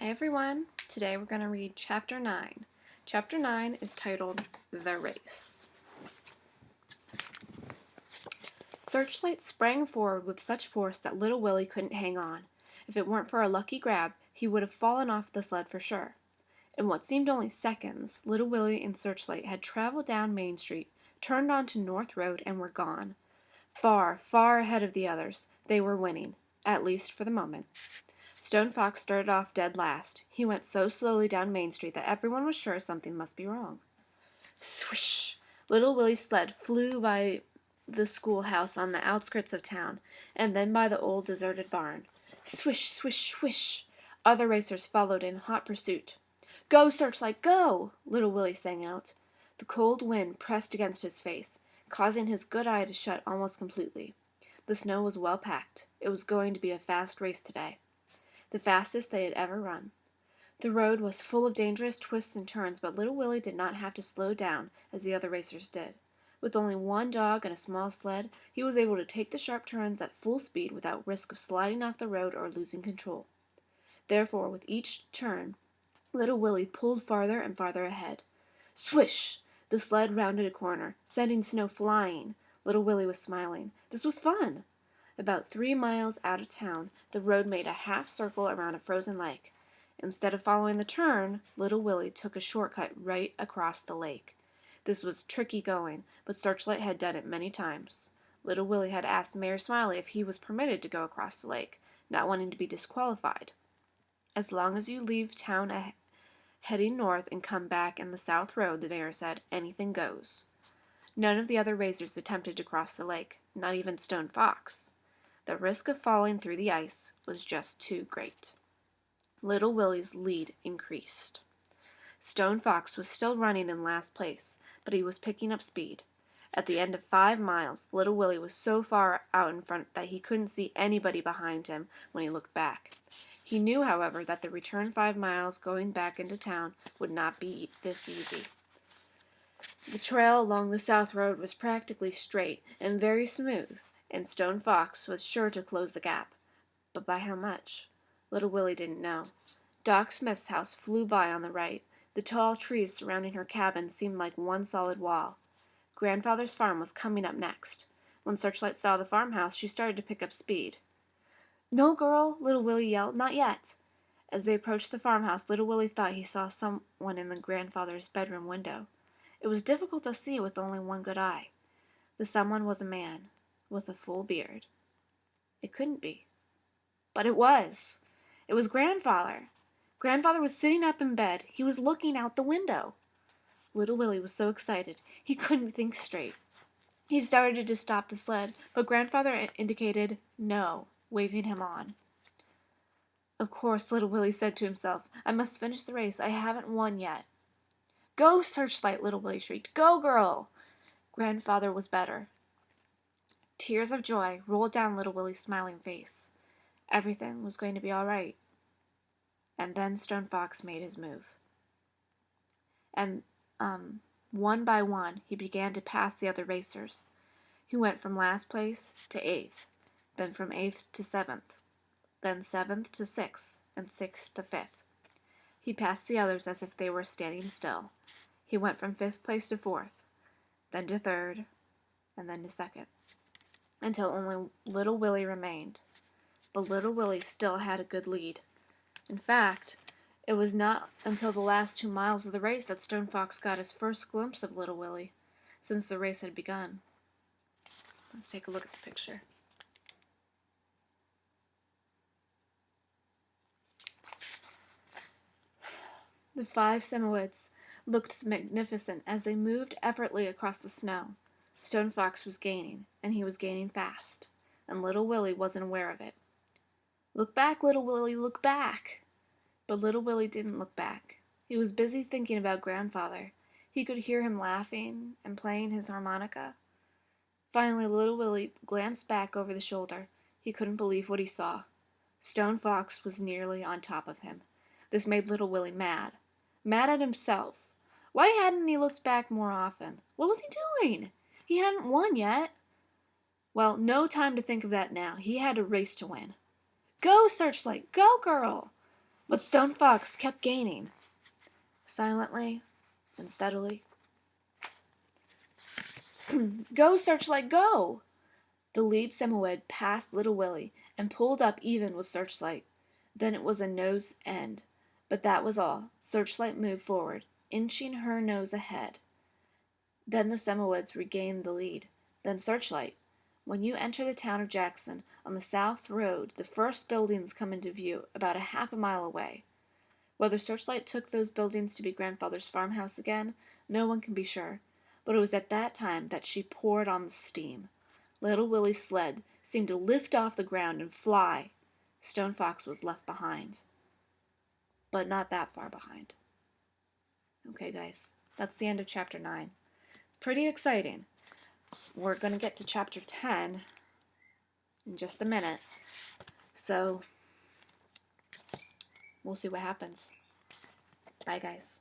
Hi everyone! Today we're going to read Chapter 9. Chapter 9 is titled The Race. Searchlight sprang forward with such force that little Willie couldn't hang on. If it weren't for a lucky grab, he would have fallen off the sled for sure. In what seemed only seconds, little Willie and Searchlight had traveled down Main Street, turned onto North Road, and were gone. Far, far ahead of the others, they were winning, at least for the moment. Stone Fox started off dead last. He went so slowly down Main Street that everyone was sure something must be wrong. Swish! Little Willie's sled flew by the schoolhouse on the outskirts of town, and then by the old deserted barn. Swish, swish, swish! Other racers followed in hot pursuit. "Go, Searchlight, go!" little Willie sang out. The cold wind pressed against his face, causing his good eye to shut almost completely. The snow was well packed. It was going to be a fast race today. The fastest they had ever run. The road was full of dangerous twists and turns, but little Willie did not have to slow down as the other racers did. With only one dog and a small sled, he was able to take the sharp turns at full speed without risk of sliding off the road or losing control. Therefore, with each turn, little Willie pulled farther and farther ahead. Swish! The sled rounded a corner, sending snow flying. Little Willie was smiling. This was fun! About 3 miles out of town, the road made a half circle around a frozen lake. Instead of following the turn, little Willie took a shortcut right across the lake. This was tricky going, but Searchlight had done it many times. Little Willie had asked Mayor Smiley if he was permitted to go across the lake, not wanting to be disqualified. "As long as you leave town heading north and come back in the south road," the mayor said, "anything goes." None of the other racers attempted to cross the lake, not even Stone Fox. The risk of falling through the ice was just too great. Little Willie's lead increased. Stone Fox was still running in last place, but he was picking up speed. At the end of 5 miles, little Willie was so far out in front that he couldn't see anybody behind him when he looked back. He knew, however, that the return 5 miles going back into town would not be this easy. The trail along the south road was practically straight and very smooth, and Stone Fox was sure to close the gap. But by how much? Little Willie didn't know. Doc Smith's house flew by on the right. The tall trees surrounding her cabin seemed like one solid wall. Grandfather's farm was coming up next. When Searchlight saw the farmhouse, she started to pick up speed. "No, girl," little Willie yelled, "not yet." As they approached the farmhouse, little Willie thought he saw someone in the grandfather's bedroom window. It was difficult to see with only one good eye. The someone was a man, with a full beard. It couldn't be. But it was. It was Grandfather. Grandfather was sitting up in bed. He was looking out the window. Little Willie was so excited, he couldn't think straight. He started to stop the sled, but Grandfather indicated no, waving him on. "Of course," little Willie said to himself, "I must finish the race. I haven't won yet." "Go, Searchlight!" little Willie shrieked. "Go, girl!" Grandfather was better. Tears of joy rolled down little Willie's smiling face. Everything was going to be all right. And then Stone Fox made his move. And, one by one, he began to pass the other racers. He went from last place to 8th, then from 8th to 7th, then 7th to 6th, and 6th to 5th. He passed the others as if they were standing still. He went from 5th place to 4th, then to 3rd, and then to 2nd, until only little Willie remained. But little Willie still had a good lead. In fact, it was not until the last 2 miles of the race that Stone Fox got his first glimpse of little Willie, since the race had begun. Let's take a look at the picture. The 5 silhouettes looked magnificent as they moved effortlessly across the snow. Stone Fox was gaining, and he was gaining fast, and little Willie wasn't aware of it. "Look back, little Willie, look back!" But little Willie didn't look back. He was busy thinking about Grandfather. He could hear him laughing and playing his harmonica. Finally, little Willie glanced back over the shoulder. He couldn't believe what he saw. Stone Fox was nearly on top of him. This made little Willie mad. Mad at himself. Why hadn't he looked back more often? What was he doing? He hadn't won yet. Well, no time to think of that now. He had a race to win. "Go, Searchlight! Go, girl!" But Stone Fox kept gaining, silently and steadily. Go, Searchlight, go! The lead Samoyed passed little Willie and pulled up even with Searchlight. Then it was a nose end, but that was all. Searchlight moved forward, inching her nose ahead. Then the Samoyeds regained the lead. Then Searchlight. When you enter the town of Jackson on the south road, the first buildings come into view about a half a mile away. Whether Searchlight took those buildings to be Grandfather's farmhouse again, no one can be sure, but it was at that time that she poured on the steam. Little Willie's sled seemed to lift off the ground and fly. Stone Fox was left behind. But not that far behind. Okay, guys, that's the end of chapter 9. Pretty exciting. We're going to get to chapter 10 in just a minute. So, we'll see what happens. Bye, guys.